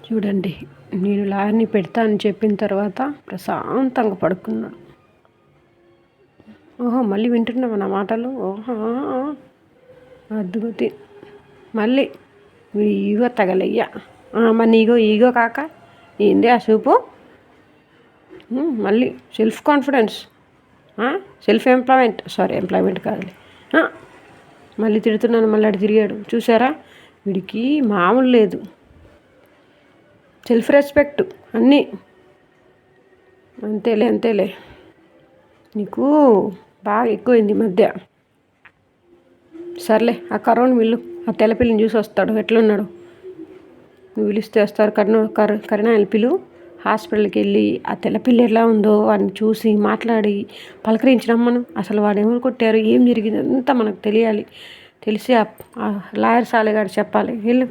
చూడండి, నేను లాయర్ని పెడతా అని చెప్పిన తర్వాత ప్రశాంతంగా పడుకున్నాడు. ఓహో, మళ్ళీ వింటున్నావా నా మాటలు? ఓహో, అద్దుగుతి మళ్ళీ వీడు ఈగో తగలయ్యా. మరి నీగో ఈగో కాక ఏంది ఆ చూపు? మళ్ళీ సెల్ఫ్ కాన్ఫిడెన్స్, సెల్ఫ్ ఎంప్లాయ్మెంట్ కాదులే. మళ్ళీ తిడుతున్నాను, మళ్ళీ అటు తిరిగాడు. చూసారా, వీడికి మామూలు లేదు. సెల్ఫ్ రెస్పెక్ట్ అన్నీ అంతేలే. నీకు బాగా ఎక్కువైంది ఈ మధ్య. సర్లే, ఆ కరోనా మిల్లు ఆ తెల్లపిల్లని చూసి వస్తాడు, ఎట్లున్నాడు. నువ్వు పిలిస్తే వస్తారు. కరీనా పిలు. హాస్పిటల్కి వెళ్ళి ఆ తెల్లపిల్లి ఎలా ఉందో వాడిని చూసి మాట్లాడి పలకరించినమ్మను. అసలు వాడు ఎవరు కొట్టారు, ఏం జరిగింది అంతా మనకు తెలియాలి. తెలిసి ఆ లాయర్ సాలెగాడు చెప్పాలి. పిలు.